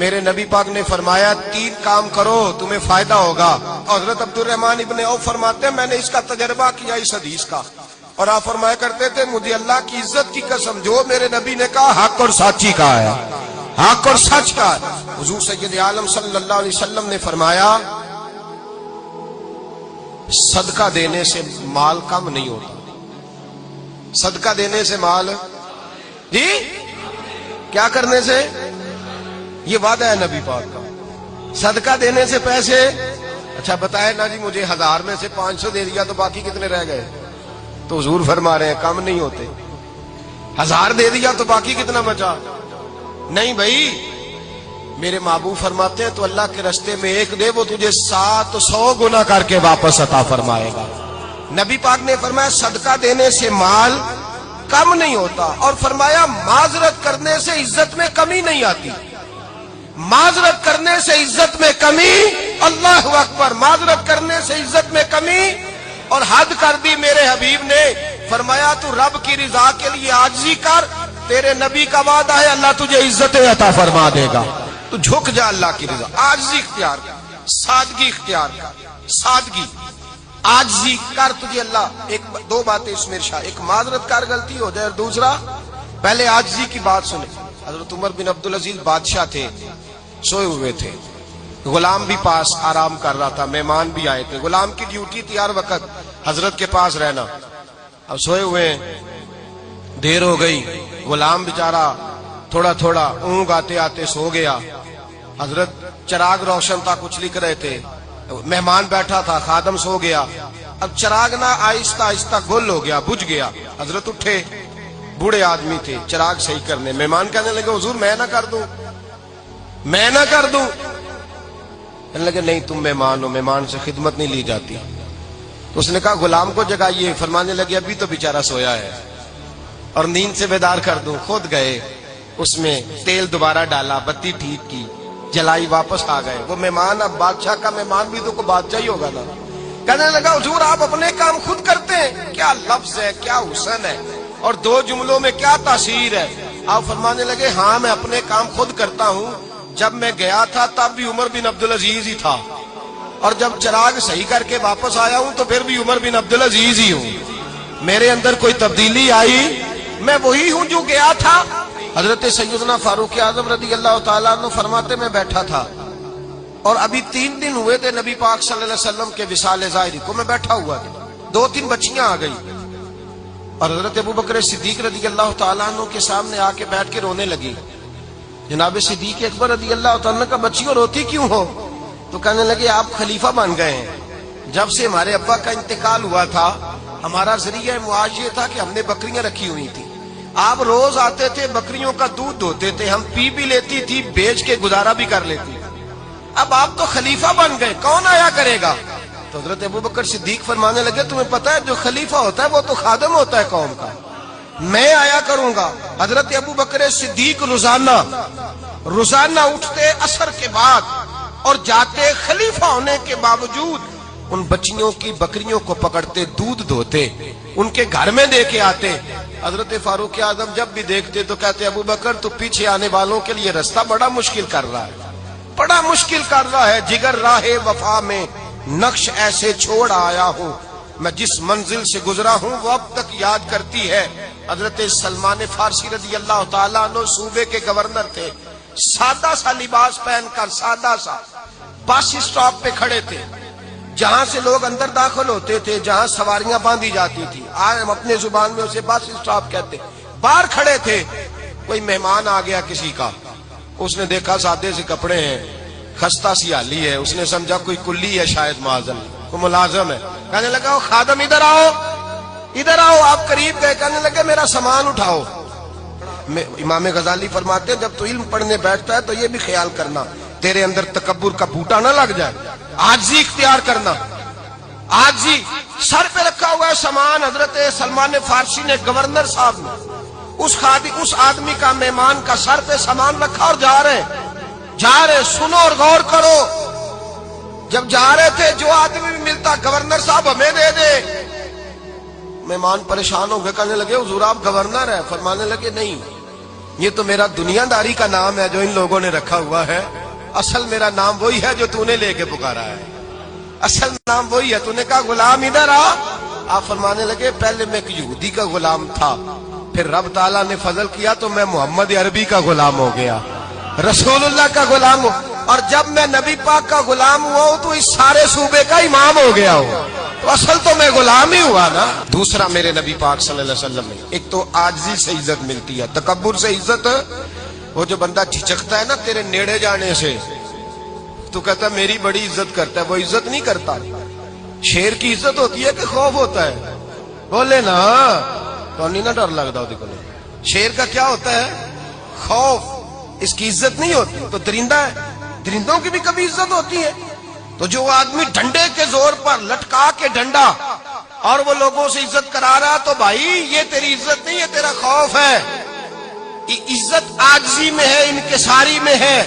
میرے نبی پاک نے فرمایا 3 کام کرو تمہیں فائدہ ہوگا. حضرت عبد الرحمن ابن عوف فرماتے ہیں میں نے اس کا تجربہ کیا اس حدیث کا, اور آپ فرمایا کرتے تھے مجھے اللہ کی عزت کی قسم جو میرے نبی نے کہا حق اور سچی کہا ہے, حق اور سچ کا. حضور سید عالم صلی اللہ علیہ وسلم نے فرمایا صدقہ دینے سے مال کم نہیں ہوتا. صدقہ دینے سے مال جی کیا کرنے سے, یہ وعدہ ہے نبی پاک کا. صدقہ دینے سے پیسے, اچھا بتائے نا جی مجھے 1000 میں سے 500 دے دیا تو باقی کتنے رہ گئے؟ تو حضور فرما رہے ہیں کم نہیں ہوتے. 1000 دے دیا تو باقی کتنا بچا؟ نہیں بھائی, میرے محبوب فرماتے ہیں تو اللہ کے راستے میں 1 دے وہ تجھے 700 گنا کر کے واپس عطا فرمائے گا. نبی پاک نے فرمایا صدقہ دینے سے مال کم نہیں ہوتا, اور فرمایا معذرت کرنے سے عزت میں کمی نہیں آتی. معذرت کرنے سے عزت میں کمی, اللہ اکبر, معذرت کرنے سے عزت میں کمی. اور حد کر دی میرے حبیب نے, فرمایا تو رب کی رضا کے لیے عاجزی کر, تیرے نبی کا وعدہ ہے اللہ تجھے عزت عطا فرما دے گا. تو جھک جا اللہ کی رضا, عاجزی اختیار کر, سادگی اختیار کر, سادگی عاجزی کر, تجھے اللہ. 2 باتیں اس میں ارشاد, ایک معذرت کر غلطی ہو جائے, اور دوسرا پہلے عاجزی کی بات سنیں. حضرت عمر بن عبدالعزیز بادشاہ تھے, سوئے ہوئے تھے, غلام بھی پاس آرام کر رہا تھا, مہمان بھی آئے تھے. غلام کی ڈیوٹی تھی ہر وقت حضرت کے پاس رہنا. اب سوئے ہوئے, دیر ہو گئی, غلام بیچارہ تھوڑا تھوڑا اونگ آتے آتے سو گیا. حضرت چراغ روشن تھا, کچھ لکھ رہے تھے, مہمان بیٹھا تھا, خادم سو گیا. اب چراغ نہ آہستہ آہستہ گل ہو گیا, بجھ گیا. حضرت اٹھے, بوڑھے آدمی تھے, چراغ صحیح کرنے. مہمان کہنے لگے حضور میں نہ کر دوں, میں نہ کر دوں. کہنے لگے نہیں تم مہمان ہو, مہمان سے خدمت نہیں لی جاتی. تو اس نے کہا غلام کو جگائیے. فرمانے لگے ابھی تو بیچارہ سویا ہے اور نیند سے بیدار کر دوں. خود گئے, اس میں تیل دوبارہ ڈالا, بتی ٹھیک کی, جلائی, واپس آ گئے. وہ مہمان, اب بادشاہ کا مہمان بھی تو کوئی بادشاہ ہی ہوگا نا. کہنے لگا حضور آپ اپنے کام خود کرتے ہیں, کیا لفظ ہے, کیا حسن ہے, اور 2 جملوں میں کیا تاثیر ہے. آپ فرمانے لگے ہاں میں اپنے کام خود کرتا ہوں. جب میں گیا تھا تب بھی عمر بن عبدالعزیز ہی تھا, اور جب چراغ صحیح کر کے واپس آیا ہوں تو پھر بھی عمر بن عبدالعزیز ہی ہوں. میرے اندر کوئی تبدیلی آئی, میں وہی ہوں جو گیا تھا. حضرت سیدنا فاروق اعظم رضی اللہ تعالیٰ عنہ فرماتے میں بیٹھا تھا, اور ابھی 3 دن ہوئے تھے نبی پاک صلی اللہ علیہ وسلم کے وصال ظاہری کو. میں بیٹھا ہوا تھا, 2-3 بچیاں آ گئی, اور حضرت ابو بکر صدیق رضی اللہ تعالیٰ عنہ کے سامنے آ کے بیٹھ کے رونے لگی. جناب صدیق اکبر رضی اللہ تعالیٰ کا بچیوں روتی کیوں ہو؟ تو کہنے لگے آپ خلیفہ بن گئے ہیں. جب سے ہمارے ابا کا انتقال ہوا تھا ہمارا ذریعہ معاش یہ تھا کہ ہم نے بکریاں رکھی ہوئی تھی. آپ روز آتے تھے, بکریوں کا دودھ دھوتے تھے, ہم پی بھی لیتی تھی, بیچ کے گزارا بھی کر لیتی. اب آپ تو خلیفہ بن گئے, کون آیا کرے گا؟ تو حضرت ابو بکر صدیق فرمانے لگے تمہیں پتہ ہے جو خلیفہ ہوتا ہے وہ تو خادم ہوتا ہے قوم کا, میں آیا کروں گا. حضرت ابو بکر صدیق روزانہ اٹھتے عصر کے بعد اور جاتے, خلیفہ ہونے کے باوجود ان بچیوں کی بکریوں کو پکڑتے, دودھ دھوتے, ان کے گھر میں دے کے آتے. حضرت فاروق اعظم جب بھی دیکھتے تو کہتے ابو بکر تو پیچھے آنے والوں کے لیے راستہ بڑا مشکل کر رہا ہے, بڑا مشکل کر رہا ہے. جگر راہ وفا میں نقش ایسے چھوڑ آیا ہوں, میں جس منزل سے گزرا ہوں وہ اب تک یاد کرتی ہے. حضرت سلمان فارسی رضی اللہ تعالیٰ عنہ صوبے کے گورنر تھے, سادہ سا لباس پہن کر, سادہ سا, بس اسٹاپ پہ کھڑے تھے, جہاں سے لوگ اندر داخل ہوتے تھے, جہاں سواریاں باندھی جاتی تھی, آج ہم اپنے زبان میں اسے بس اسٹاپ کہتے. باہر کھڑے تھے, کوئی مہمان آ گیا کسی کا, اس نے دیکھا سادے سے کپڑے ہیں, خستہ سی حالی ہے, اس نے سمجھا کوئی کلی ہے شاید, معاذن کوئی ملازم ہے. کہنے لگا خادم ادھر آؤ, ادھر آؤ. آپ قریب گئے, کہنے لگے میرا سامان اٹھاؤ. امام غزالی فرماتے ہیں جب تو علم پڑھنے بیٹھتا ہے تو یہ بھی خیال کرنا تیرے اندر تکبر کا بوٹا نہ لگ جائے. عاجزی اختیار کرنا, عاجزی. سر پہ رکھا ہوا ہے سامان. حضرت سلمان فارسی نے, گورنر صاحب نے, اس آدمی کا, مہمان کا سر پہ سامان رکھا اور جا رہے. سنو اور غور کرو. جب جا رہے تھے جو آدمی بھی ملتا گورنر صاحب ہمیں دے دے. مہمان پریشان ہو گئے, کہنے لگے حضور آپ گورنر ہیں؟ فرمانے لگے نہیں, یہ تو میرا دنیا داری کا نام ہے جو ان لوگوں نے رکھا ہوا ہے، اصل میرا نام وہی ہے جو تو نے لے کے پکارا ہے، اصل نام وہی ہے۔ تو نے کہا غلام ادھر آ، آپ فرمانے لگے پہلے میں ایک یہودی کا غلام تھا، پھر رب تعالیٰ نے فضل کیا تو میں محمد عربی کا غلام ہو گیا، رسول اللہ کا غلام ہوں، اور جب میں نبی پاک کا غلام ہوا ہوں تو اس سارے صوبے کا امام ہو گیا ہوں، تو اصل تو میں غلام ہی ہوا نا۔ دوسرا میرے نبی پاک صلی اللہ علیہ وسلم میں ایک تو عاجزی سے عزت ملتی ہے، تکبر سے عزت، وہ جو بندہ جھجکتا ہے نا تیرے نیڑے جانے سے، تو کہتا ہے میری بڑی عزت کرتا ہے، وہ عزت نہیں کرتا۔ شیر کی عزت ہوتی ہے کہ خوف ہوتا ہے؟ بولے نا، تو نہیں نا ڈر لگتا وہ، شیر کا کیا ہوتا ہے؟ خوف، اس کی عزت نہیں ہوتی۔ تو درندہ ہے، درندوں کی بھی کبھی عزت ہوتی ہے؟ تو جو آدمی ڈنڈے کے زور پر لٹکا کے ڈنڈا اور وہ لوگوں سے عزت کرا رہا، تو بھائی یہ تیری عزت نہیں ہے، تیرا خوف ہے۔ عزت عاجزی میں ہے، انکساری میں ہے۔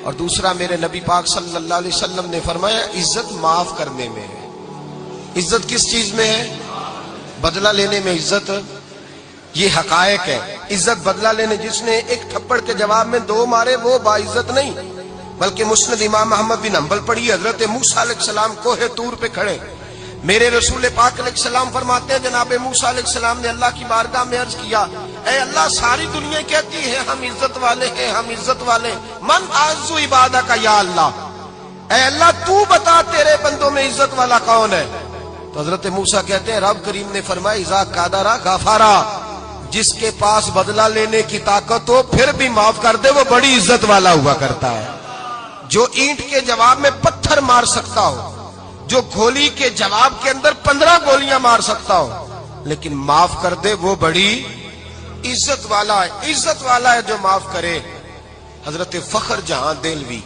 اور دوسرا میرے نبی پاک صلی اللہ علیہ وسلم نے فرمایا عزت معاف کرنے میں ہے۔ عزت کس چیز میں ہے؟ بدلہ لینے میں عزت، یہ حقائق ہے۔ عزت بدلہ لینے، جس نے ایک تھپڑ کے جواب میں دو مارے وہ باعزت نہیں، بلکہ مسند امام احمد بن حنبل پڑھی، حضرت موسیٰ علیہ السلام کوہ طور پہ کھڑے، میرے رسول پاک علیہ السلام فرماتے ہیں جناب موسیٰ علیہ السلام نے اللہ کی بارگاہ میں عرض کیا، اے اللہ ساری دنیا کہتی ہے ہم عزت والے ہیں، ہم عزت والے، من اعز عبادہ کا یا اللہ، اے اللہ تو بتا تیرے بندوں میں عزت والا کون ہے؟ تو حضرت موسیٰ کہتے ہیں رب کریم نے فرمایا اذا قادرا غفارا، جس کے پاس بدلہ لینے کی طاقت ہو پھر بھی معاف کر دے وہ بڑی عزت والا ہوا کرتا ہے۔ جو اینٹ کے جواب میں پتھر مار سکتا ہو، جو گولی کے جواب کے اندر 15 گولیاں مار سکتا ہو، لیکن معاف کر دے وہ بڑی عزت والا ہے۔ عزت والا ہے جو معاف کرے۔ حضرت فخر جہاں دہلوی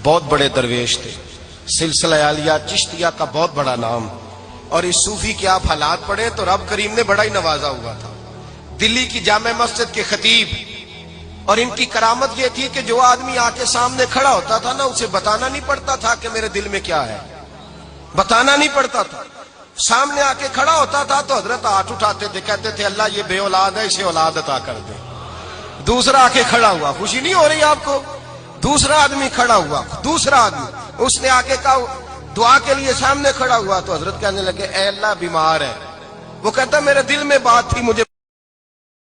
بہت بڑے درویش تھے، سلسلہ عالیہ چشتیہ کا بہت بڑا نام، اور اس صوفی کے آپ حالات پڑھیں تو رب کریم نے بڑا ہی نوازا ہوا تھا۔ دلی کی جامع مسجد کے خطیب، اور ان کی کرامت یہ تھی کہ جو آدمی آ کے سامنے کھڑا ہوتا تھا نا اسے بتانا نہیں پڑتا تھا کہ میرے دل میں کیا ہے، بتانا نہیں پڑتا تھا، سامنے آ کے کھڑا ہوتا تھا تو حضرت ہاتھ اٹھاتے تھے، کہتے تھے اللہ یہ بے اولاد ہے اسے اولاد عطا کر دے۔ دوسرا آ کے کھڑا ہوا، خوشی نہیں ہو رہی آپ کو؟ دوسرا آدمی کھڑا ہوا، دوسرا آدمی، اس نے آ کے کہا دعا کے لیے سامنے کھڑا ہوا تو حضرت کہنے لگے اے اللہ بیمار ہے، وہ کہتا میرے دل میں بات تھی مجھے